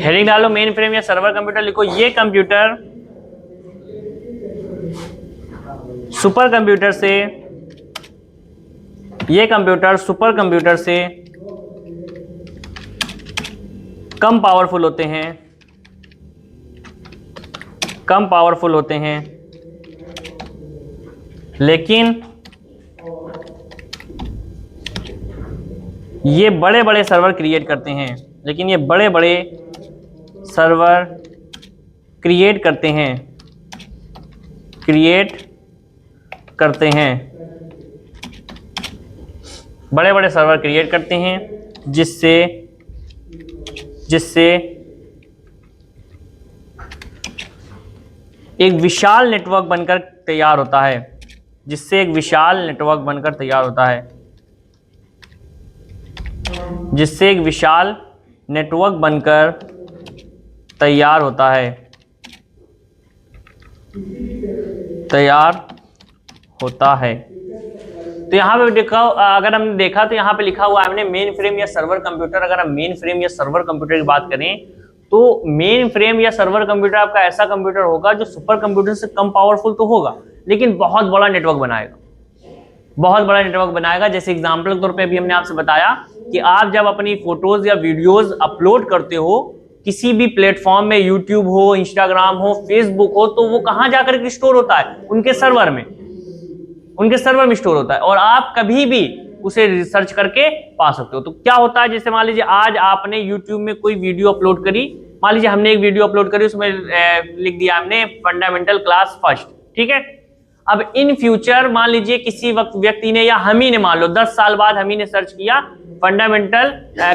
Heading डालो main frame या server computer, लिखो ये कंप्यूटर सुपर कंप्यूटर से, ये कंप्यूटर सुपर कंप्यूटर से कम पावरफुल होते हैं, कम पावरफुल होते हैं, लेकिन ये बड़े बड़े सर्वर क्रिएट करते हैं, लेकिन ये बड़े बड़े सर्वर क्रिएट करते हैं, क्रिएट करते हैं, बड़े बड़े सर्वर क्रिएट करते हैं, जिससे जिससे एक विशाल नेटवर्क बनकर तैयार होता है, जिससे एक विशाल नेटवर्क बनकर तैयार होता है, जिससे एक विशाल नेटवर्क बनकर तैयार होता है, तैयार होता है। तो यहाँ पे देखा, अगर हमने देखा तो यहाँ पे लिखा हुआ है हमने मेन फ्रेम या सर्वर कंप्यूटर। अगर हम मेन फ्रेम या सर्वर कंप्यूटर की बात करें तो मेन फ्रेम या सर्वर कंप्यूटर आपका ऐसा कंप्यूटर होगा जो सुपर कंप्यूटर से कम पावरफुल तो होगा, लेकिन बहुत बड़ा नेटवर्क बनाएगा, बहुत बड़ा नेटवर्क बनाएगा। जैसे एग्जाम्पल के तौर पे अभी हमने आपसे बताया कि आप जब अपनी फोटोज या वीडियोज अपलोड करते हो किसी भी प्लेटफॉर्म में, यूट्यूब हो, इंस्टाग्राम हो, फेसबुक हो, तो वो कहाँ जाकर के स्टोर होता है? उनके सर्वर में, उनके सर्वर में स्टोर होता है, और आप कभी भी उसे रिसर्च करके पा सकते हो। तो क्या होता है, जैसे मान लीजिए आज आपने यूट्यूब में कोई वीडियो अपलोड करी, मान लीजिए हमने एक वीडियो अपलोड करी, उसमें लिख दिया हमने फंडामेंटल क्लास फर्स्ट, ठीक है। अब इन फ्यूचर मान लीजिए किसी वक्त व्यक्ति ने या हम ही ने, मान लो 10 साल बाद हम ही ने सर्च किया फंडामेंटल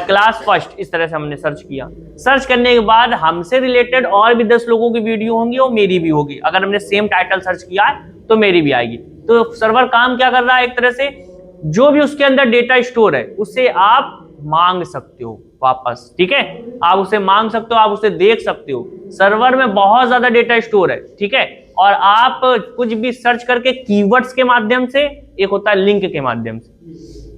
क्लास फर्स्ट, इस तरह से हमने सर्च किया। सर्च करने के बाद हमसे रिलेटेड और भी 10 लोगों की वीडियो होंगी और मेरी भी होगी। अगर हमने सेम टाइटल सर्च किया है तो मेरी भी आएगी। तो सर्वर काम क्या कर रहा है, एक तरह से जो भी उसके अंदर डेटा स्टोर है उसे आप मांग सकते हो वापस, ठीक है। आप उसे मांग सकते हो, आप उसे देख सकते हो। सर्वर में बहुत ज्यादा डेटा स्टोर है, ठीक है। और आप कुछ भी सर्च करके कीवर्ड्स के माध्यम से, एक होता है लिंक के माध्यम से,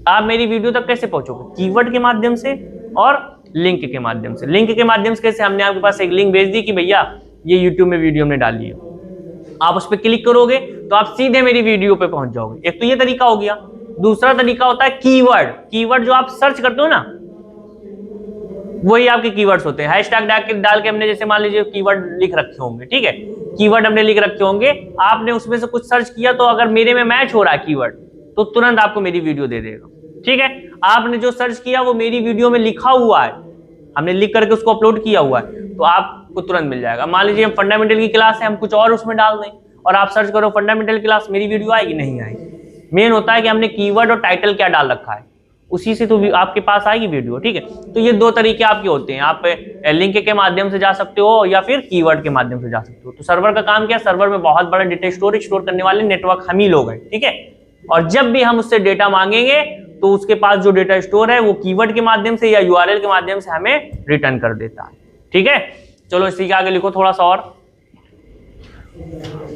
आप मेरी वीडियो तक कैसे पहुंचोगे? कीवर्ड के माध्यम से और लिंक के माध्यम से। लिंक के माध्यम से कैसे? हमने आपके पास एक लिंक भेज दी कि भैया ये यूट्यूब में वीडियो हमने डाली है, आप उस पर क्लिक करोगे तो आप सीधे मेरी वीडियो पे पहुंच जाओगे। एक तो ये तरीका हो गया। दूसरा तरीका होता है कीवर्ड। कीवर्ड जो आप सर्च करते हो ना, वही आपके कीवर्ड्स होते हैं। हैशटैग डाल के हमने, जैसे मान लीजिए कीवर्ड लिख रखे होंगे, ठीक है, कीवर्ड हमने लिख रखे होंगे, आपने उसमें से कुछ सर्च किया तो अगर मेरे में मैच हो रहा है कीवर्ड तो तुरंत आपको मेरी वीडियो दे देगा, ठीक है। आपने जो सर्च किया वो मेरी वीडियो में लिखा हुआ है, हमने लिख करके उसको अपलोड किया हुआ है, तो आपको तुरंत मिल जाएगा। मान लीजिए हम फंडामेंटल की क्लास है, हम कुछ और उसमें डाल दें और आप सर्च करो फंडामेंटल क्लास, मेरी वीडियो आएगी? नहीं आएगी। मेन होता है कि हमने कीवर्ड और टाइटल क्या डाल रखा है, उसी से तो आपके पास आएगी वीडियो, ठीक है। तो ये दो तरीके आपके होते हैं, आप लिंक के माध्यम से जा सकते हो या फिर कीवर्ड के माध्यम से जा सकते हो। तो सर्वर का काम क्या है? सर्वर में बहुत बड़ा डेटा स्टोर करने वाले नेटवर्क हम ही लोग हैं, ठीक है। और जब भी हम उससे डेटा मांगेंगे तो उसके पास जो डेटा स्टोर है वो कीवर्ड के माध्यम से या यूआरएल के माध्यम से हमें रिटर्न कर देता है, ठीक है। चलो इसी के आगे लिखो थोड़ा सा और।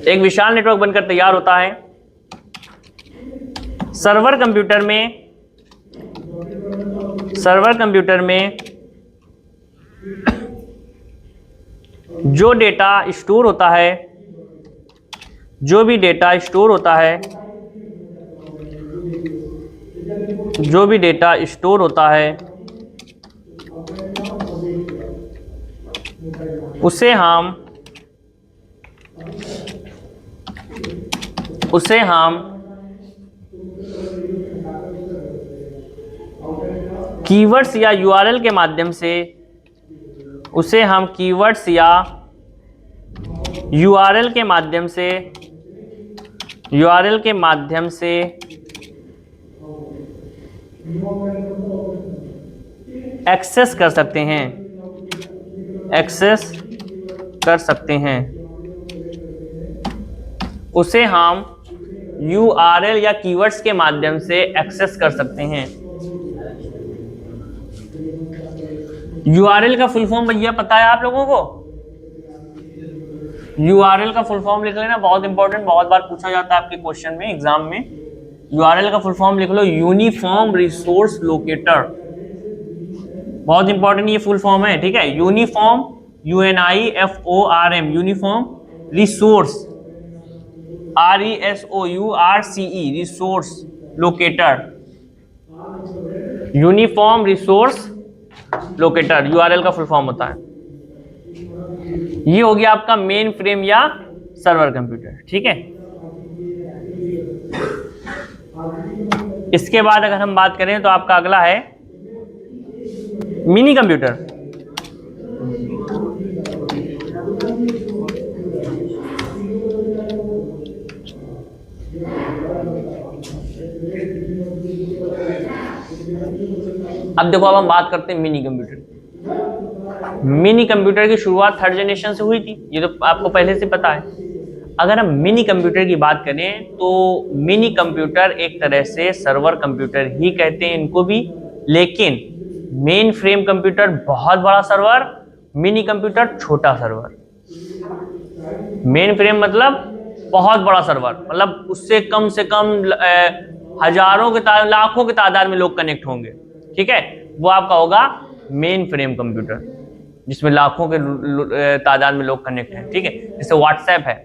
एक विशाल नेटवर्क बनकर तैयार होता है। सर्वर कंप्यूटर में जो डेटा स्टोर होता है, जो भी डेटा स्टोर होता है, जो भी डेटा स्टोर होता है उसे हम कीवर्ड्स या यूआरएल के माध्यम से, उसे हम कीवर्ड्स या यूआरएल के माध्यम से एक्सेस कर सकते हैं, उसे हम यूआरएल या कीवर्ड्स के माध्यम से एक्सेस कर सकते हैं। यूआरएल का फुल फॉर्म भैया पता है आप लोगों को? यूआरएल का फुल फॉर्म लिख लेना, बहुत इंपॉर्टेंट, बहुत बार पूछा जाता है आपके क्वेश्चन में, एग्जाम में। यूआरएल का फुल फॉर्म लिख लो, यूनिफॉर्म रिसोर्स लोकेटर। बहुत इंपॉर्टेंट ये फुल फॉर्म है, ठीक है। Uniform, UNIFORM, uniform resource, RESOURCE, resource locator, uniform resource locator, URL का फुल फॉर्म होता है। ये हो गया आपका मेन फ्रेम या सर्वर कंप्यूटर, ठीक है। इसके बाद अगर हम बात करें तो आपका अगला है मिनी कंप्यूटर। अब देखो, अब हम बात करते हैं मिनी कंप्यूटर। मिनी कंप्यूटर की शुरुआत थर्ड जनरेशन से हुई थी, ये तो आपको पहले से पता है। अगर हम मिनी कंप्यूटर की बात करें तो मिनी कंप्यूटर एक तरह से सर्वर कंप्यूटर ही कहते हैं इनको भी, लेकिन मेन फ्रेम कंप्यूटर बहुत बड़ा सर्वर, मिनी कंप्यूटर छोटा सर्वर। मेन फ्रेम मतलब बहुत बड़ा सर्वर, मतलब उससे कम हजारों के लाखों की तादाद में लोग कनेक्ट होंगे, ठीक है। वो आपका होगा मेन फ्रेम कंप्यूटर, जिसमें लाखों के तादाद में लोग कनेक्ट हैं, ठीक है। जैसे व्हाट्सएप है,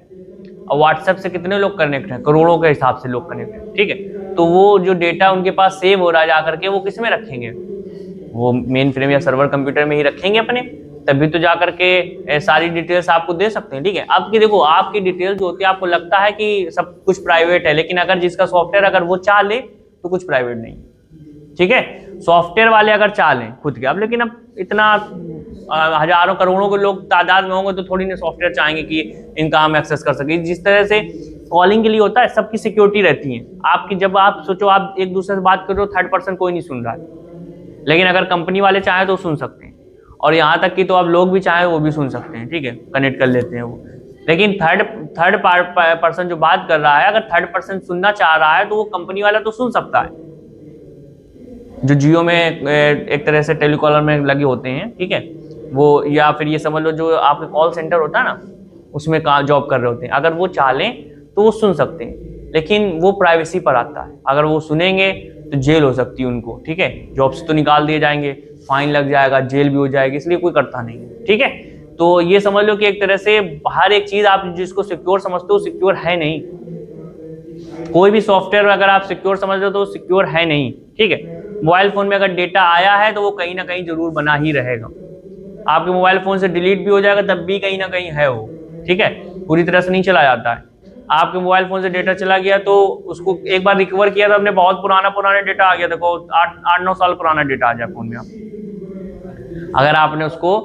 और व्हाट्सएप से कितने लोग कनेक्ट हैं, करोड़ों के हिसाब से लोग कनेक्ट हैं, ठीक है। तो वो जो डेटा उनके पास सेव हो रहा है जाकर के, वो किस में रखेंगे, वो मेन फ्रेम या सर्वर कंप्यूटर में ही रखेंगे अपने, तभी तो जाकर के सारी डिटेल्स आपको दे सकते हैं, ठीक है। आपकी देखो, आपकी डिटेल्स जो होती है, आपको लगता है कि सब कुछ प्राइवेट है, लेकिन अगर जिसका सॉफ्टवेयर अगर वो चाह ले तो कुछ प्राइवेट नहीं, ठीक है। सॉफ्टवेयर वाले अगर चाह लें खुद के, अब लेकिन अब इतना हजारों करोड़ों के लोग तादाद में होंगे तो थोड़ी ना सॉफ्टवेयर चाहेंगे कि इनका हम एक्सेस कर सके। जिस तरह से कॉलिंग के लिए होता है, सबकी सिक्योरिटी रहती है आपकी। जब आप सोचो आप एक दूसरे से बात कर रहे हो, थर्ड पर्सन कोई नहीं सुन रहा है, लेकिन अगर कंपनी वाले चाहे तो सुन सकते हैं, और यहाँ तक कि तो आप लोग भी चाहे वो भी सुन सकते हैं, ठीक है, कनेक्ट कर लेते हैं वो। लेकिन थर्ड पर्सन जो बात कर रहा है, अगर थर्ड पर्सन सुनना चाह रहा है तो वो कंपनी वाला तो सुन सकता है, जो जियो में एक तरह से टेलीकॉलर में लगे होते हैं, ठीक है वो, या फिर ये समझ लो जो आपके कॉल सेंटर होता है ना, उसमें जॉब कर रहे होते हैं, अगर वो चाहें तो वो सुन सकते हैं, लेकिन वो प्राइवेसी पर आता है। अगर वो सुनेंगे तो जेल हो सकती है उनको, ठीक है, जॉब से तो निकाल दिए जाएंगे, फाइन लग जाएगा, जेल भी हो जाएगी, इसलिए कोई करता नहीं है, ठीक है। तो ये समझ लो कि एक तरह से हर एक चीज आप जिसको सिक्योर समझते हो सिक्योर है नहीं। कोई भी सॉफ्टवेयर अगर आप सिक्योर समझ रहे हो तो सिक्योर है नहीं, ठीक है। मोबाइल फोन में अगर डेटा आया है तो वो कहीं ना कहीं जरूर बना ही रहेगा। आपके मोबाइल फोन से डिलीट भी हो जाएगा तब भी कहीं ना कहीं है वो, ठीक है, पूरी तरह से नहीं चला जाता है। आपके मोबाइल फोन से डेटा चला गया तो उसको एक बार रिकवर किया था हमने, बहुत पुराना डेटा आ गया, देखो 8-9 साल पुराना डेटा आ जाए फोन में आप, अगर आपने उसको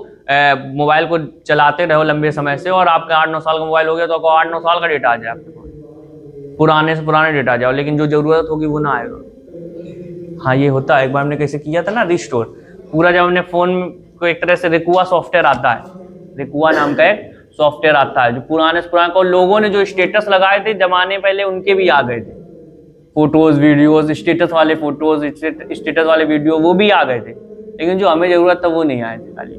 मोबाइल को चलाते रहो लंबे समय से और आपका 8-9 साल का मोबाइल हो गया तो आपको 8-9 साल का डेटा आ जाए आपके पास, पुराने से पुराने डेटा आ जाओ, लेकिन जो जरूरत होगी वो ना आएगा। हाँ ये होता है, एक बार हमने कैसे किया था ना रिस्टोर, पूरा जब हमने फोन को एक तरह से रिकुआ सॉफ्टवेयर आता है, रिकुआ नाम का एक सॉफ्टवेयर आता है जो पुराने से पुराने को लोगों ने जो स्टेटस लगाए थे जमाने पहले उनके भी आ गए थे, फोटोज वीडियोज, स्टेटस वाले फोटोज, स्टेटस वाले वीडियो वो भी आ गए थे, लेकिन जो हमें जरूरत था वो नहीं आए थे खाली।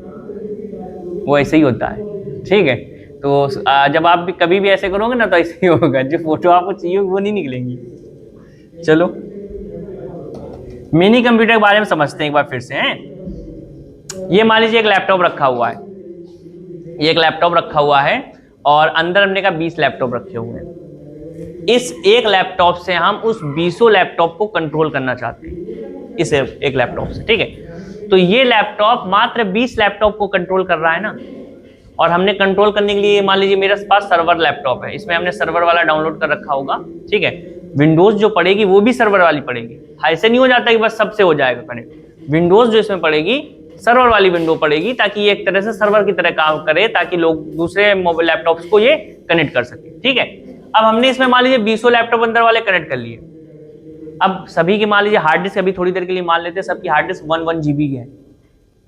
वो ऐसे ही होता है, ठीक है। तो जब आप भी कभी भी ऐसे करोगे ना तो ऐसे ही होगा, जो फोटो आपको चाहिए वो नहीं निकलेंगी। चलो मिनी कंप्यूटर के बारे में समझते हैं एक बार फिर से हैं। ये मान लीजिए एक लैपटॉप रखा हुआ है, ये एक लैपटॉप रखा हुआ है और अंदर हमने कहा 20 लैपटॉप रखे हुए हैं। इस एक लैपटॉप से हम उस 20 लैपटॉप को कंट्रोल करना चाहते हैं, इस एक लैपटॉप से, ठीक है। तो ये लैपटॉप मात्र 20 लैपटॉप को कंट्रोल कर रहा है ना, और हमने कंट्रोल करने के लिए मान लीजिए मेरे पास सर्वर लैपटॉप है, इसमें हमने सर्वर वाला डाउनलोड कर रखा होगा, ठीक है। विंडोज जो पड़ेगी वो भी सर्वर वाली पड़ेगी, ऐसे नहीं हो जाता कि बस सबसे हो जाएगा कनेक्ट। विंडोज जो इसमें पड़ेगी सर्वर वाली विंडो पड़ेगी, ताकि ये एक तरह से सर्वर की तरह काम करे, ताकि लोग दूसरे मोबाइल लैपटॉप्स को ये कनेक्ट कर सके, ठीक है। अब हमने इसमें मान लीजिए 20 लैपटॉप अंदर वाले कनेक्ट कर लिए। अब सभी की मान लीजिए हार्ड डिस्क, अभी थोड़ी देर के लिए मान लेते हैं सबकी हार्ड डिस्क 1 GB की है,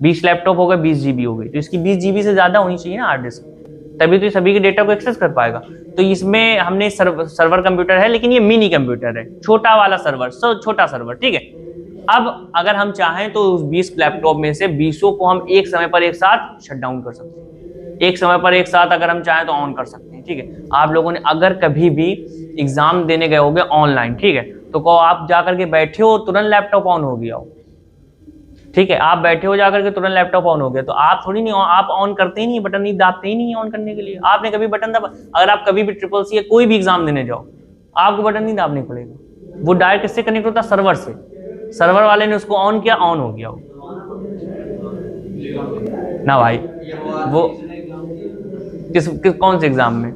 20 लैपटॉप हो गए 20 GB हो गई, तो इसकी 20 GB से ज्यादा होनी चाहिए ना हार्ड डिस्क, तभी तो सभी के डेटा को एक्सेस कर पाएगा। तो इसमें हमने सर्वर कंप्यूटर है, लेकिन ये मिनी कंप्यूटर है, छोटा वाला सर्वर, छोटा सर्वर, ठीक है। अब अगर हम चाहें तो उस 20 लैपटॉप में से 20 को हम एक समय पर एक साथ शट डाउन कर सकते हैं, एक समय पर एक साथ अगर हम चाहें तो ऑन कर सकते हैं, ठीक है। आप लोगों ने अगर कभी भी एग्जाम देने गए होंगे ऑनलाइन, ठीक है, तो कहो आप जाकर के बैठे हो तुरंत लैपटॉप ऑन हो गया हो, ठीक है, आप बैठे हो जाकर के तुरंत लैपटॉप ऑन हो गया, तो आप थोड़ी नहीं, आप ऑन करते ही नहीं, बटन नहीं दाबते ही नहीं है ऑन करने के लिए। आपने कभी बटन दबा, अगर आप कभी भी ट्रिपल सी या कोई भी एग्जाम देने जाओ, आपको बटन नहीं दाबने पड़ेगा, वो डायरेक्ट किससे कनेक्ट होता है, सर्वर से। सर्वर वाले ने उसको ऑन किया, ऑन हो गया वो ना भाई। वो कौन से एग्जाम में,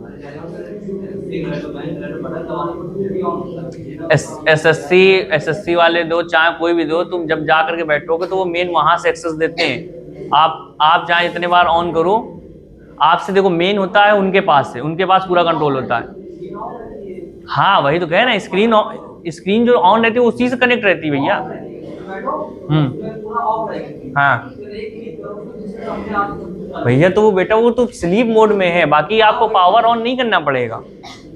एसएससी वाले दो, चाहे कोई भी दो, तुम जब जा करके बैठोगे तो वो मेन वहां से एक्सेस देते हैं। आप चाहे इतने बार ऑन करो, आपसे देखो मेन होता है उनके पास से, उनके पास पूरा कंट्रोल होता है। हाँ वही तो कह रहे हैं, स्क्रीन जो ऑन रहती है उसी से कनेक्ट रहती है भैया। हाँ भैया, तो वो बेटा वो तो स्लीप मोड में है, बाकी आपको पावर ऑन नहीं करना पड़ेगा।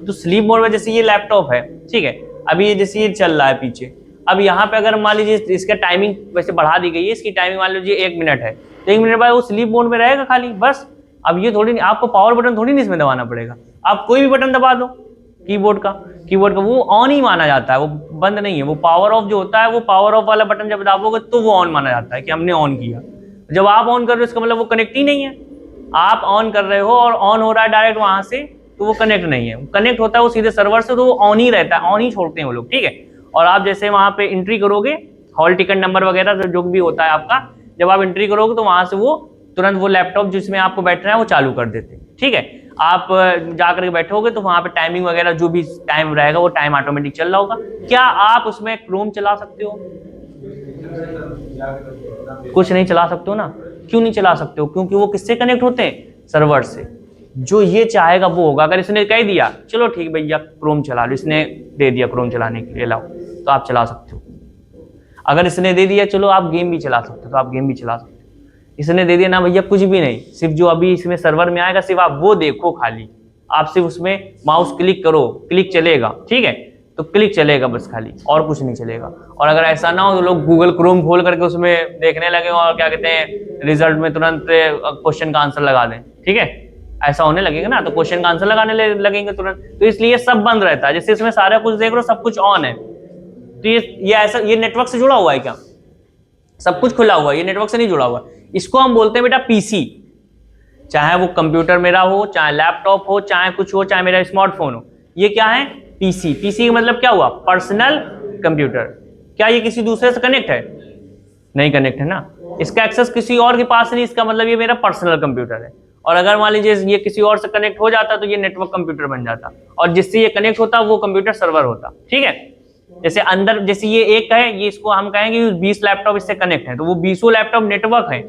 तो स्लीप मोड में जैसे ये लैपटॉप है, ठीक है, अभी ये जैसे ये चल रहा है पीछे, अब यहाँ पे अगर मान लीजिए इसका टाइमिंग वैसे बढ़ा दी गई है, इसकी टाइमिंग मान लीजिए 1 मिनट है, तो 1 मिनट बाद वो स्लीप मोड में रहेगा खाली, बस। अब ये थोड़ी नहीं, आपको पावर बटन थोड़ी नहीं इसमें दबाना पड़ेगा, आप कोई भी बटन दबा दो कीबोर्ड का, वो ऑन ही माना जाता है, वो बंद नहीं है। वो पावर ऑफ जो होता है, वो पावर ऑफ वाला बटन जब दबाओगे तो वो ऑन माना जाता है कि हमने ऑन किया। जब आप ऑन कर रहे हो इसका मतलब वो कनेक्ट ही नहीं है, आप ऑन कर रहे हो और ऑन हो रहा है डायरेक्ट वहां से, तो वो कनेक्ट नहीं है। कनेक्ट होता है वो सीधे सर्वर से, तो वो ऑन ही रहता है, ऑन ही छोड़ते हैं वो लोग, ठीक है। और आप जैसे वहां पे एंट्री करोगे, हॉल टिकट नंबर वगैरह जो भी होता है आपका, जब आप एंट्री करोगे तो वहां से वो तुरंत वो लैपटॉप जिसमें आपको बैठना है वो चालू कर देते हैं, ठीक है। आप जाकर के बैठोगे तो वहां पे टाइमिंग वगैरह जो भी टाइम रहेगा वो टाइम ऑटोमेटिक चल रहा होगा। क्या आप उसमें क्रोम चला सकते हो? कुछ नहीं चला सकते हो ना। क्यों नहीं चला सकते हो? क्योंकि वो किससे कनेक्ट होते हैं, सर्वर से। जो ये चाहेगा वो होगा। अगर इसने कह दिया चलो ठीक भैया क्रोम चला लो, इसने दे दिया क्रोम चलाने के लिए लाओ, तो आप चला सकते हो। अगर इसने दे दिया चलो आप गेम भी चला सकते हो, तो आप गेम भी चला सकते हो। इसने दे दिया ना भैया कुछ भी नहीं, सिर्फ जो अभी इसमें सर्वर में आएगा सिर्फ आप वो देखो, खाली आप सिर्फ उसमें माउस क्लिक करो, क्लिक चलेगा, ठीक है, तो क्लिक चलेगा बस खाली, और कुछ नहीं चलेगा। और अगर ऐसा ना हो तो लोग गूगल क्रोम खोल करके उसमें देखने लगे और क्या कहते हैं रिजल्ट में तुरंत क्वेश्चन का आंसर लगा दें, ठीक है, ऐसा होने लगेगा ना, तो क्वेश्चन का आंसर लगाने लगेंगे तुरंत। तो इसलिए सब बंद रहता है। जैसे इसमें सारा कुछ देख रहे हो, सब कुछ ऑन है, तो ये ऐसा, ये नेटवर्क से जुड़ा हुआ है क्या? सब कुछ खुला हुआ है, ये नेटवर्क से नहीं जुड़ा हुआ। इसको हम बोलते हैं बेटा पीसी। चाहे वो कंप्यूटर मेरा हो, चाहे लैपटॉप हो, चाहे कुछ हो, चाहे मेरा स्मार्टफोन हो, ये क्या है? पीसी। पीसी का मतलब क्या हुआ? Personal computer. क्या ये किसी दूसरे से कनेक्ट है? नहीं कनेक्ट है ना। इसका एक्सेस किसी और के पास नहीं, इसका मतलब ये मेरा पर्सनल कंप्यूटर है। और अगर मान लीजिए ये किसी और से कनेक्ट हो जाता तो ये नेटवर्क कंप्यूटर बन जाता, और जिससे ये कनेक्ट होता वो कंप्यूटर सर्वर होता, ठीक है। जैसे अंदर, जैसे ये एक है, ये इसको हम कहेंगे 20 लैपटॉप इससे कनेक्ट है, तो वो 20 लैपटॉप नेटवर्क है,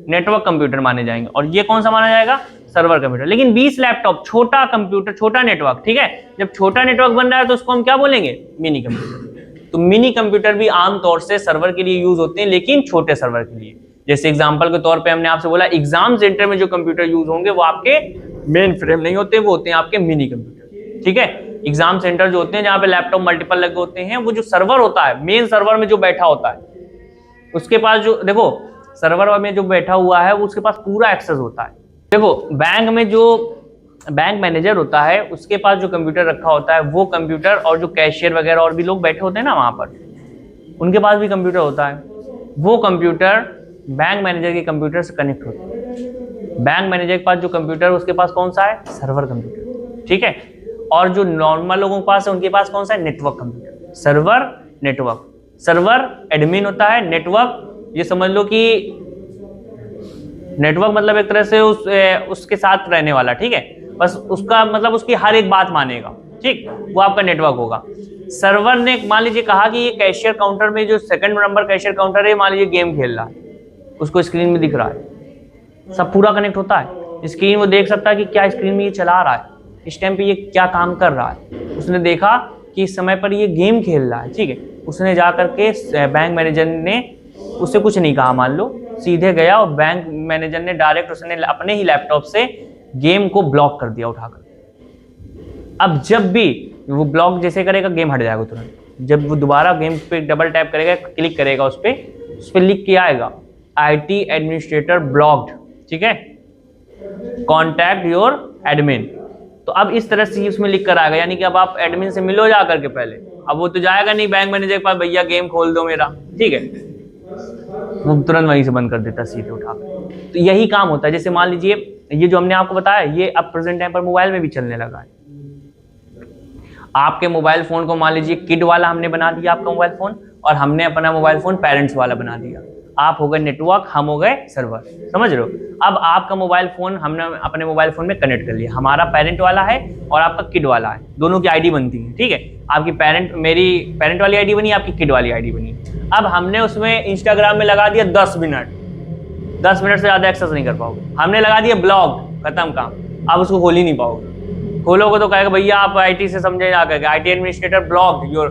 नेटवर्क कंप्यूटर माने जाएंगे। और ये कौन सा माना जाएगा? Server computer. लेकिन 20 लैपटॉप छोटा कंप्यूटर, छोटा नेटवर्क, ठीक है। जब छोटा नेटवर्क बन रहा है तो उसको हम क्या बोलेंगे? Mini computer. तो मिनी कंप्यूटर भी आमतौर से सर्वर के लिए यूज होते हैं, लेकिन छोटे सर्वर के लिए। जैसे एग्जांपल के तौर पे हमने आपसे बोला एग्जाम सेंटर में जो कंप्यूटर यूज होंगे वो आपके मेन फ्रेम नहीं होते, वो होते हैं आपके मिनी कंप्यूटर, ठीक है। एग्जाम सेंटर जो होते हैं जहां पे लैपटॉप मल्टीपल लगे होते हैं, वो जो सर्वर होता है, मेन सर्वर में जो बैठा होता है, उसके पास जो, देखो सर्वर में जो बैठा हुआ है उसके पास पूरा एक्सेस होता है। देखो बैंक में जो बैंक मैनेजर होता है उसके पास जो कंप्यूटर रखा होता है वो कंप्यूटर, और जो कैशियर वगैरह और भी लोग बैठे होते हैं ना वहां पर, उनके पास भी कंप्यूटर होता है। वो कंप्यूटर बैंक मैनेजर के कंप्यूटर से कनेक्ट होता है। बैंक मैनेजर के पास जो कंप्यूटर है उसके पास कौन सा है? सर्वर कंप्यूटर, ठीक है। और जो नॉर्मल लोगों के पास है उनके पास कौन सा है? Network computer. Server, network. Server admin होता है, नेटवर्क ये समझ लो कि नेटवर्क मतलब एक तरह से उसके साथ रहने वाला, ठीक है, बस उसका मतलब उसकी हर एक बात मानेगा, ठीक, वो आपका नेटवर्क होगा। सर्वर ने मान लीजिए कहा कि ये कैशियर काउंटर में जो सेकंड नंबर कैशियर काउंटर है, मान लीजिए गेम खेल रहा है, उसको स्क्रीन में दिख रहा है, सब पूरा कनेक्ट होता है। स्क्रीन वो देख सकता है कि क्या स्क्रीन में ये चला रहा है, इस टाइम पे ये क्या काम कर रहा है। उसने देखा कि इस समय पर ये गेम खेल रहा है, ठीक है, उसने जा करके बैंक मैनेजर ने उससे कुछ नहीं कहा, मान लो सीधे गया और बैंक मैनेजर ने डायरेक्ट उसने अपने ही लैपटॉप से गेम को ब्लॉक कर दिया उठाकर। अब जब भी वो ब्लॉक जैसे करेगा गेम हट जाएगा तुरंत। जब वो दोबारा गेम पे डबल टैप करेगा, क्लिक करेगा उस पर लिख के आएगा IT एडमिनिस्ट्रेटर ब्लॉक्ड, ठीक है, कॉन्टैक्ट योर एडमिन। तो अब इस तरह से उसमें लिख कर आएगा, यानी कि अब आप एडमिन से मिलो जा करके पहले। अब वो तो जाएगा नहीं बैंक मैनेजर के पास, भैया गेम खोल दो मेरा, ठीक है, वो तुरंत वहीं से बंद कर देता सीधे उठाकर। तो यही काम होता है। जैसे मान लीजिए ये जो हमने आपको बताया, ये अब प्रेजेंट टाइम पर मोबाइल में भी चलने लगा है। आपके मोबाइल फोन को मान लीजिए किड वाला हमने बना दिया आपका मोबाइल फोन, और हमने अपना मोबाइल फोन पेरेंट्स वाला बना दिया। आप हो गए नेटवर्क, हम हो गए सर्वर, समझ रहे हो। अब आपका मोबाइल फोन हमने अपने मोबाइल फोन में कनेक्ट कर लिया, हमारा पेरेंट वाला है और आपका किड वाला है, दोनों की आईडी बनती है, ठीक है। आपकी मेरी पेरेंट वाली आईडी बनी, आपकी किड वाली आईडी बनी। अब हमने उसमें इंस्टाग्राम में लगा दिया 10 मिनट, 10 मिनट से ज़्यादा एक्सेस नहीं कर पाओगे। हमने लगा दिया ब्लॉग, खत्म काम, आप उसको खोल ही नहीं पाओगे। खोलोगे तो कहेगा भैया आप आईटी से समझे ना, कहेगा IT administrator block your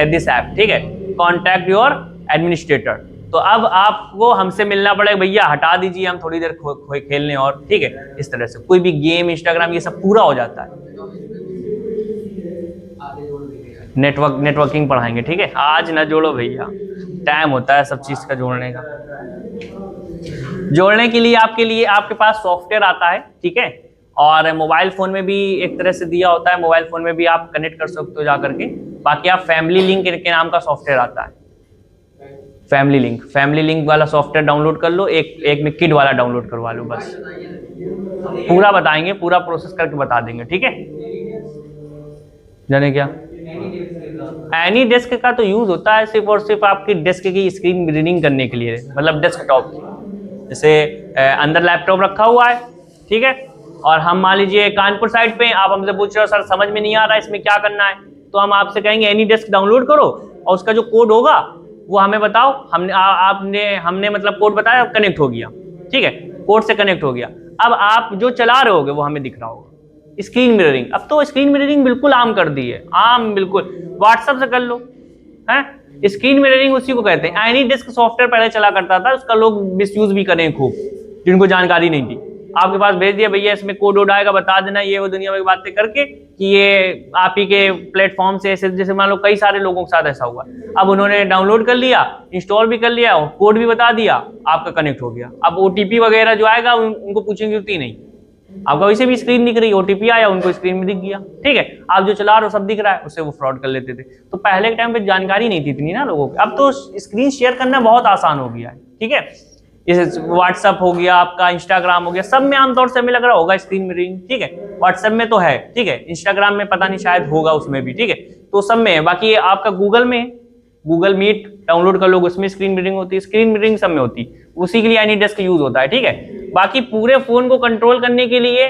this app, ठीक है, कॉन्टैक्ट योर एडमिनिस्ट्रेटर। तो अब आपको हमसे मिलना पड़ेगा, भैया हटा दीजिए, हम थोड़ी देर खेलने और, ठीक है। इस तरह से कोई भी गेम, इंस्टाग्राम, ये सब पूरा हो जाता है। नेटवर्किंग पढ़ाएंगे, ठीक है। आज ना जोड़ो भैया, टाइम होता है सब चीज का जोड़ने का। जोड़ने के लिए आपके पास सॉफ्टवेयर आता है, ठीक है। और मोबाइल फोन में भी एक तरह से दिया होता है, मोबाइल फोन में भी आप कनेक्ट कर सकते हो जा करके। बाकी आप फैमिली लिंक के नाम का सॉफ्टवेयर आता है, फैमिली लिंक वाला सॉफ्टवेयर डाउनलोड कर लो, एक में किड वाला डाउनलोड करवा लो, बस। पूरा बताएंगे, पूरा प्रोसेस करके बता देंगे, ठीक है। जाने क्या एनी डेस्क का तो यूज होता है सिर्फ और सिर्फ आपकी डेस्क की स्क्रीन रीडिंग करने के लिए, मतलब डेस्कटॉप। जैसे अंदर लैपटॉप रखा हुआ है, ठीक है, और हम मान लीजिए कानपुर साइड पे, आप हमसे पूछ रहे हो सर समझ में नहीं आ रहा है इसमें क्या करना है, तो हम आपसे कहेंगे एनी डेस्क डाउनलोड करो और उसका जो कोड होगा वो हमें बताओ। हमने मतलब कोड बताया, कनेक्ट हो गया, ठीक है, कोड से कनेक्ट हो गया। अब आप जो चला रहे होगे वो हमें दिख रहा होगा। स्क्रीन मिररिंग, अब तो स्क्रीन मिररिंग बिल्कुल आम कर दी है, आम बिल्कुल, व्हाट्सएप से कर लो, हैं। स्क्रीन मिररिंग उसी को कहते हैं। एनी डेस्क सॉफ्टवेयर पहले चला करता था, उसका लोग मिसयूज भी करें खूब, जिनको जानकारी नहीं थी। आपके पास भेज दिया, भैया इसमें कोड वोड आएगा, बता देना, ये वो दुनिया में बातें करके कि ये आप ही के प्लेटफॉर्म से ऐसे, जैसे मान लो कई सारे लोगों के साथ ऐसा हुआ। अब उन्होंने डाउनलोड कर लिया, इंस्टॉल भी कर लिया, कोड भी बता दिया, आपका कनेक्ट हो गया। अब ओटीपी वगैरह जो आएगा उनको पूछने की जरूरत ही नहीं, आपका वैसे भी स्क्रीन दिख रही, ओटीपी आया, उनको स्क्रीन में दिख गया, ठीक है। आप जो चला रहे हो सब दिख रहा है, उससे वो फ्रॉड कर लेते थे। तो पहले के टाइम पे जानकारी नहीं थी इतनी ना लोगों को। अब तो स्क्रीन शेयर करना बहुत आसान हो गया है, ठीक है। जैसे व्हाट्सएप हो गया आपका, इंस्टाग्राम हो गया, सब में आमतौर से हमें लग रहा होगा स्क्रीन मिररिंग, ठीक है। व्हाट्सएप में तो है, ठीक है, इंस्टाग्राम में पता नहीं, शायद होगा उसमें भी, ठीक है। तो सब में है। बाकी आपका गूगल में, गूगल मीट डाउनलोड कर लोगे, उसमें स्क्रीन मिररिंग होती है, स्क्रीन मिररिंग सब में होती है, उसी के लिए एनी डेस्क यूज होता है, ठीक है। बाकी पूरे फोन को कंट्रोल करने के लिए,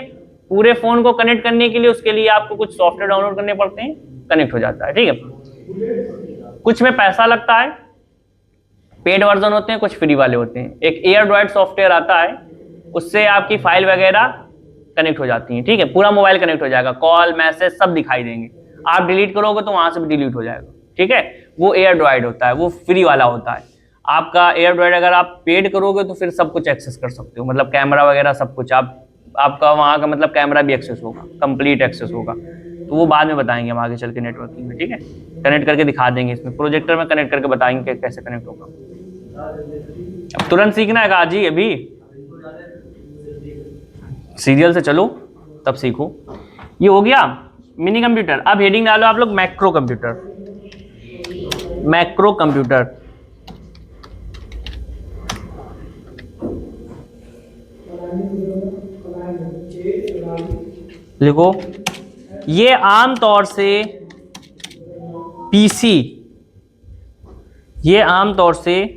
पूरे फोन को कनेक्ट करने के लिए, उसके लिए आपको कुछ सॉफ्टवेयर डाउनलोड करने पड़ते हैं, कनेक्ट हो जाता है, ठीक है। कुछ में पैसा लगता है, पेड वर्जन होते हैं, कुछ फ्री वाले होते हैं। एक एयरड्रॉइड सॉफ्टवेयर आता है, उससे आपकी फाइल वगैरह कनेक्ट हो जाती हैं, ठीक है। पूरा मोबाइल कनेक्ट हो जाएगा, कॉल मैसेज सब दिखाई देंगे। आप डिलीट करोगे तो वहां से भी डिलीट हो जाएगा, ठीक है। वो एयरड्रॉइड होता है, वो फ्री वाला होता है। आपका एयरड्रॉइड अगर आप पेड करोगे तो फिर सब कुछ एक्सेस कर सकते हो, मतलब कैमरा वगैरह सब कुछ, आपका वहाँ का मतलब कैमरा भी एक्सेस होगा, कंप्लीट एक्सेस होगा। तो वो बाद में बताएंगे हम आगे चल के नेटवर्किंग में, ठीक है। कनेक्ट करके दिखा देंगे, इसमें प्रोजेक्टर में कनेक्ट करके बताएंगे कैसे कनेक्ट होगा। अब तुरंत सीखना है जी, अभी सीरियल से चलो तब सीखो। ये हो गया मिनी कंप्यूटर। अब हेडिंग डालो आप लोग मैक्रो कंप्यूटर। मैक्रो कंप्यूटर, लिखो। ये आमतौर से पीसी, ये आमतौर से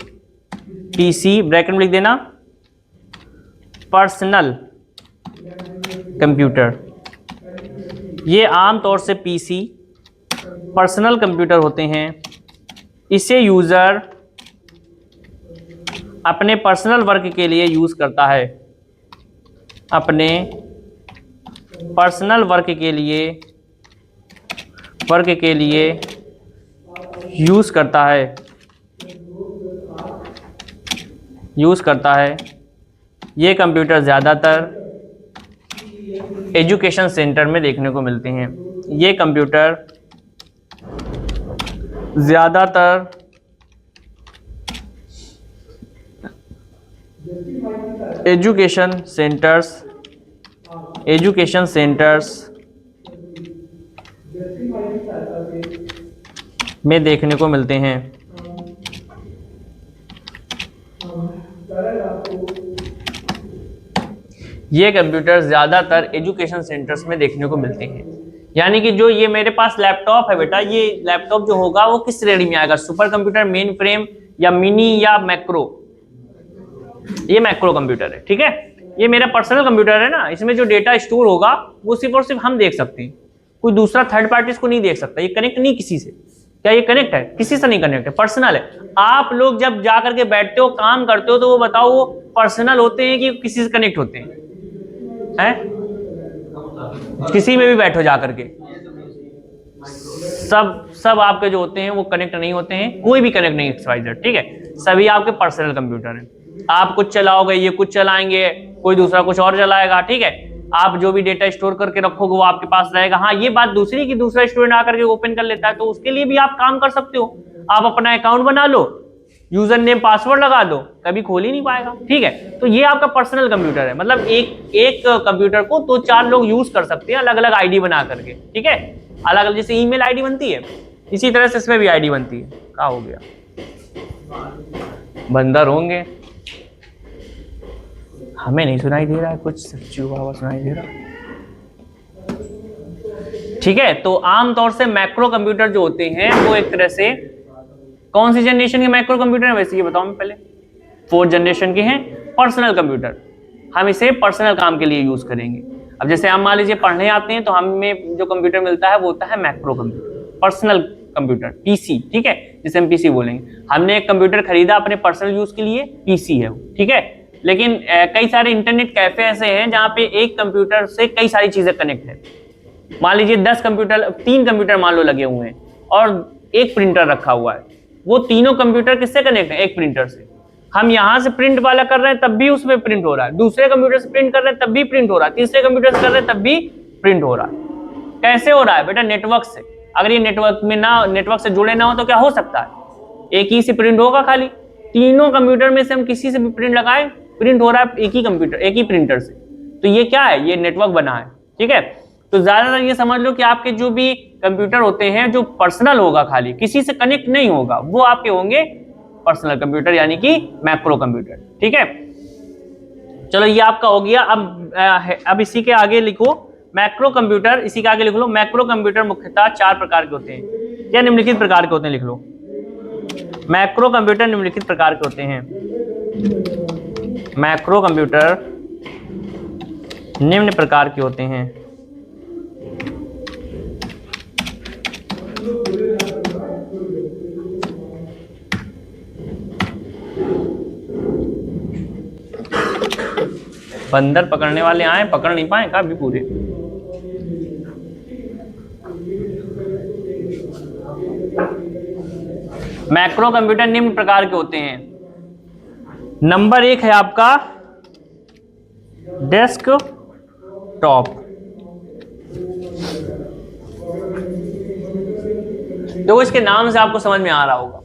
पीसी ब्रैकेट में लिख देना, पर्सनल कंप्यूटर। ये आमतौर से पीसी पर्सनल कंप्यूटर होते हैं। इसे यूजर अपने पर्सनल वर्क के लिए यूज करता है, अपने पर्सनल वर्क के लिए यूज करता है। ये कंप्यूटर ज़्यादातर एजुकेशन सेंटर में देखने को मिलते हैं। ये कंप्यूटर ज़्यादातर एजुकेशन सेंटर्स में देखने को मिलते हैं। ये कंप्यूटर ज्यादातर एजुकेशन सेंटर्स में देखने को मिलते हैं। यानी कि जो ये मेरे पास लैपटॉप है बेटा, ये लैपटॉप जो होगा वो किस श्रेणी में आएगा, सुपर कंप्यूटर, मेन फ्रेम या मिनी या मैक्रो? ये मैक्रो कंप्यूटर है, ठीक है। ये मेरा पर्सनल कंप्यूटर है ना, इसमें जो डेटा स्टोर होगा वो सिर्फ और सिर्फ हम देख सकते हैं, कोई दूसरा थर्ड पार्टी इसको नहीं देख सकता। ये कनेक्ट नहीं किसी से, क्या ये कनेक्ट है? किसी से नहीं कनेक्ट है, पर्सनल है। आप लोग जब जा करके बैठते हो, काम करते हो, तो वो बताओ वो पर्सनल होते हैं कि किसी से कनेक्ट होते हैं? किसी में भी बैठो जा करके, सब आपके जो होते हैं वो कनेक्ट नहीं होते हैं, कोई भी कनेक्ट नहीं एक्सवाइजर, ठीक है। सभी आपके पर्सनल कंप्यूटर हैं। आप कुछ चलाओगे, ये कुछ चलाएंगे, कोई दूसरा कुछ और चलाएगा, ठीक है। आप जो भी डेटा स्टोर करके रखोगे वो आपके पास रहेगा। हाँ, ये बात दूसरी की दूसरा स्टूडेंट आकर के ओपन कर लेता है, तो उसके लिए भी आप काम कर सकते हो। आप अपना अकाउंट बना लो, यूजर नेम पासवर्ड लगा दो, कभी खोल ही नहीं पाएगा, ठीक है। तो ये आपका पर्सनल कंप्यूटर है, मतलब एक कंप्यूटर को 2-4 लोग यूज कर सकते हैं, अलग अलग आईडी बना करके, ठीक है। अलग अलग जैसे ईमेल आईडी बनती है, इसी तरह से इसमें भी आईडी बनती है। क्या हो गया, बंदर होंगे? हमें नहीं सुनाई दे रहा है कुछ, चूहा हुआ सुनाई दे रहा, ठीक है। तो आमतौर से मैक्रो कंप्यूटर जो होते हैं वो एक तरह से कौन सी जनरेशन के मैक्रो कंप्यूटर है वैसे ये बताओ मैं पहले? 4th जनरेशन के हैं पर्सनल कंप्यूटर। हम इसे पर्सनल काम के लिए यूज करेंगे। अब जैसे हम मान लीजिए पढ़ने आते हैं तो हमें जो कंप्यूटर मिलता है वो होता है macro computer, personal computer, PC, ठीक है, जिसे हम पीसी बोलेंगे। हमने एक कंप्यूटर खरीदा अपने पर्सनल यूज के लिए, पीसी है वो, ठीक है। लेकिन कई सारे इंटरनेट कैफे ऐसे हैं जहां पे एक कंप्यूटर से कई सारी चीजें कनेक्ट है। मान लीजिए 10 कंप्यूटर, 3 कंप्यूटर मान लो लगे हुए हैं और एक प्रिंटर रखा हुआ है। वो तीनों कंप्यूटर किससे कनेक्ट है? एक प्रिंटर से। हम यहाँ से प्रिंट वाला कर रहे हैं तब भी उसमें प्रिंट हो रहा है, दूसरे कंप्यूटर से प्रिंट कर रहे हैं तब भी प्रिंट हो रहा है, तीसरे कंप्यूटर से कर रहे हैं तब भी प्रिंट हो रहा है। कैसे हो रहा है बेटा? नेटवर्क से। अगर ये नेटवर्क में ना, नेटवर्क से जुड़े ना हो तो क्या हो सकता है? एक ही से प्रिंट होगा खाली। तीनों कंप्यूटर में से हम किसी से भी प्रिंट लगाएं, प्रिंट हो रहा है एक ही कंप्यूटर, एक ही प्रिंटर से। तो ये क्या है? ये नेटवर्क बना है, ठीक है। तो ज्यादातर ये समझ लो कि आपके जो भी कंप्यूटर होते हैं जो पर्सनल होगा, खाली किसी से कनेक्ट नहीं होगा, वो आपके होंगे पर्सनल कंप्यूटर, यानी कि मैक्रो कंप्यूटर, ठीक है। चलो ये आपका हो गया। अब इसी के आगे लिखो मैक्रो कंप्यूटर, इसी के आगे लिख लो मैक्रो कंप्यूटर मुख्यतः 4 प्रकार के होते हैं। क्या निम्नलिखित प्रकार के होते हैं? लिख लो मैक्रो कंप्यूटर निम्नलिखित प्रकार के होते हैं। मैक्रो कंप्यूटर निम्न प्रकार के होते हैं। बंदर पकड़ने वाले आए, पकड़ नहीं पाए कभी पूरे। मैक्रो कंप्यूटर निम्न प्रकार के होते हैं। नंबर 1 है आपका डेस्कटॉप। तो इसके नाम से आपको समझ में आ रहा होगा,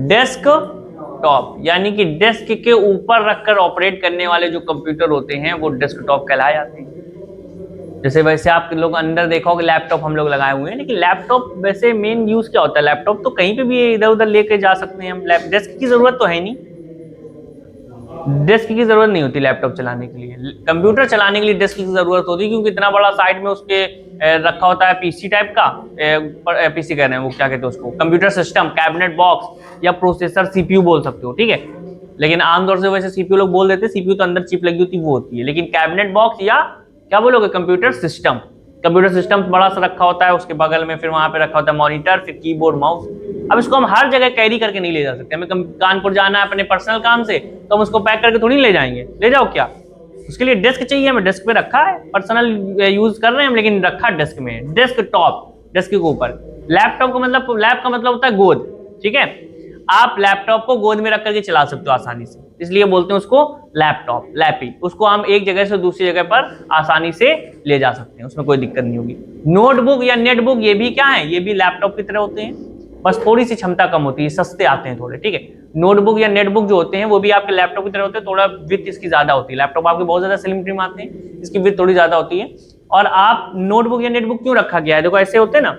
डेस्कटॉप यानी कि डेस्क के ऊपर रखकर ऑपरेट करने वाले जो कंप्यूटर होते हैं वो डेस्कटॉप कहलाए जाते हैं। जैसे वैसे आप लोग अंदर देखोगे लैपटॉप हम लोग लगाए हुए हैं, लेकिन लैपटॉप वैसे मेन यूज क्या होता है? लैपटॉप तो कहीं पे भी इधर उधर लेके जा सकते हैं हम। डेस्क की जरूरत तो है नहीं, डेस्क की जरूरत नहीं होती लैपटॉप चलाने के लिए। कंप्यूटर चलाने के लिए डेस्क की जरूरत होती है, क्योंकि इतना बड़ा साइड में उसके रखा होता है पीसी टाइप का, पीसी कह रहे हैं वो क्या कहते हैं उसको, कंप्यूटर सिस्टम, कैबिनेट बॉक्स या प्रोसेसर, सीपीयू बोल सकते हो, ठीक है। लेकिन आमतौर से वैसे सीपीयू लोग बोल देते हैं, सीपीयू तो अंदर चिप लगी होती है वो होती है, लेकिन कैबिनेट बॉक्स या क्या बोलोगे, कंप्यूटर सिस्टम। कंप्यूटर सिस्टम बड़ा सा रखा होता है, उसके बगल में फिर वहां पे रखा होता है मॉनिटर, फिर कीबोर्ड, माउस। अब इसको हम हर जगह कैरी करके नहीं ले जा सकते। हमें कानपुर जाना है अपने पर्सनल काम से, तो हम उसको पैक करके थोड़ी ले जाएंगे, ले जाओ क्या? उसके लिए डेस्क चाहिए, हमें डेस्क पे रखा है, पर्सनल यूज कर रहे हैं हम, लेकिन रखा डेस्क में, डेस्कटॉप, डेस्क के ऊपर। लैपटॉप का मतलब, लैप का मतलब होता है गोद, ठीक है। आप लैपटॉप को गोद में रख करके चला सकते हो आसानी से, इसलिए बोलते हैं उसको लैपटॉप, लैपी। उसको हम एक जगह से दूसरी जगह पर आसानी से ले जा सकते हैं, उसमें कोई दिक्कत नहीं होगी। नोटबुक या नेटबुक ये भी क्या है? ये भी लैपटॉप की तरह होते हैं, बस थोड़ी सी क्षमता कम होती है, सस्ते आते हैं थोड़े, ठीक है। नोटबुक या नेटबुक जो होते हैं वो भी आपके लैपटॉप की तरह होते हैं, थोड़ा विड्थ इसकी ज्यादा होती है। लैपटॉप आपके बहुत ज्यादा स्लिम ट्रिम आते हैं, इसकी विड्थ थोड़ी ज्यादा होती है। और आप नोटबुक या नेटबुक क्यों रखा गया है? देखो ऐसे होते हैं ना,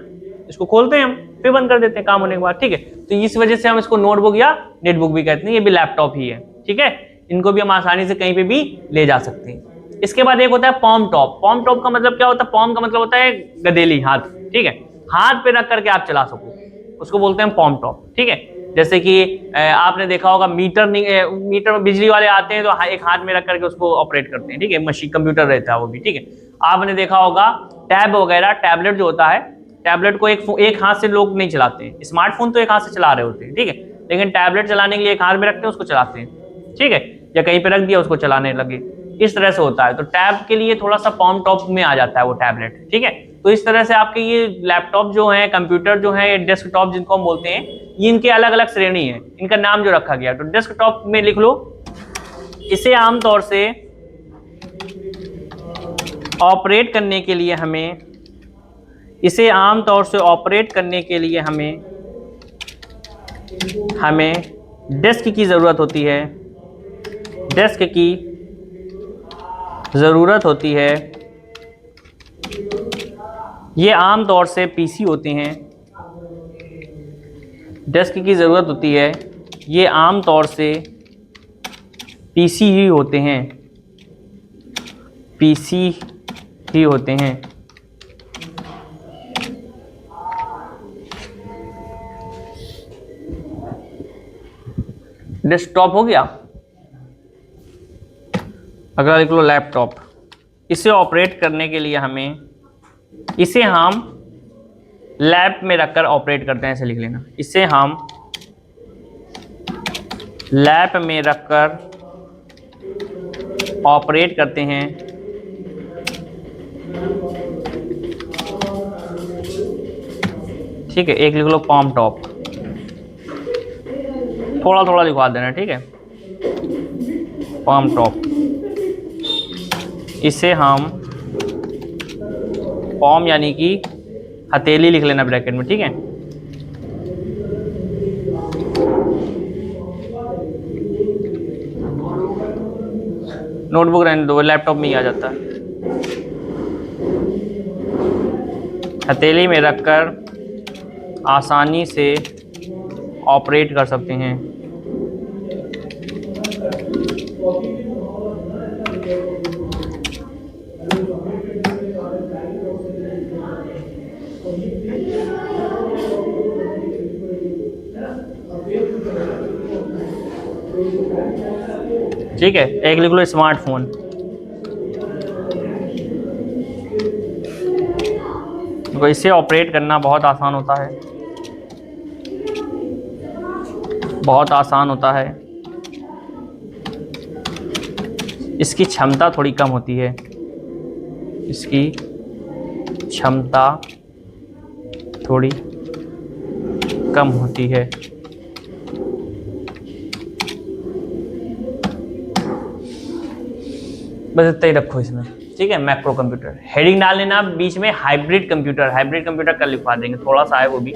इसको खोलते हैं हम, फिर बंद कर देते हैं काम होने के बाद, ठीक है। तो इस वजह से हम इसको नोटबुक या नेटबुक भी कहते हैं, ये भी लैपटॉप ही है, ठीक है। इनको भी हम आसानी से कहीं पे भी ले जा सकते हैं। इसके बाद एक होता है पॉम टॉप। पॉम टॉप का मतलब क्या होता है? पॉम का मतलब होता है गदेली, हाथ, ठीक है, हाथ पे रख करके आप चला सको, उसको बोलते हैं पॉम टॉप, ठीक है। जैसे कि आपने देखा होगा मीटर बिजली वाले आते हैं तो एक हाथ में रख करके उसको ऑपरेट करते हैं, ठीक है, मशीन कंप्यूटर रहता है वो भी, ठीक है। आपने देखा होगा टैब वगैरह, टैबलेट जो होता है, टैबलेट को एक हाथ से लोग नहीं चलाते हैं, स्मार्टफोन तो एक हाथ से चला रहे होते हैं, ठीक है, लेकिन टैबलेट चलाने के लिए एक हाथ में रखते हैं, उसको चलाते हैं, ठीक है, या कहीं पे रख दिया उसको चलाने लगे, इस तरह से होता है। तो टैब के लिए थोड़ा सा पॉम टॉप में आ जाता है वो टैबलेट, ठीक है। तो इस तरह से आपके ये लैपटॉप जो है, कंप्यूटर जो है, डेस्कटॉप जिनको हम बोलते हैं, ये इनके अलग अलग श्रेणी है, इनका नाम जो रखा गया। तो डेस्कटॉप में लिख लो, इसे आमतौर से ऑपरेट करने के लिए हमें डेस्क की ज़रूरत होती है, डेस्क की ज़रूरत होती है। ये आमतौर से पीसी होते हैं, डेस्क की ज़रूरत होती है, ये आमतौर से पीसी ही होते हैं, पीसी ही होते हैं। डेस्कटॉप हो गया। अगला लिख लो लैपटॉप। इसे ऑपरेट करने के लिए इसे हम लैप में रखकर ऑपरेट करते हैं, ऐसे लिख लेना, इसे हम लैप में रखकर ऑपरेट करते हैं। ठीक है, एक लिख लो पॉम टॉप, थोड़ा थोड़ा लिखवा देना, ठीक है, पॉम टॉप। इसे हम पॉम यानी कि हथेली लिख लेना ब्रैकेट में, ठीक है। नोटबुक रहने दो, लैपटॉप में ही आ जाता है। हथेली में रखकर आसानी से ऑपरेट कर सकते हैं। ठीक है, एक लिख लो स्मार्टफोन। तो इससे ऑपरेट करना बहुत आसान होता है, बहुत आसान होता है। इसकी क्षमता थोड़ी कम होती है, इसकी क्षमता थोड़ी कम होती है। बस इतना ही रखो इसमें, ठीक है। मैक्रो कंप्यूटर हेडिंग डाल लेना बीच में, हाइब्रिड कंप्यूटर, हाइब्रिड कंप्यूटर कल लिखवा देंगे, थोड़ा सा है वो भी।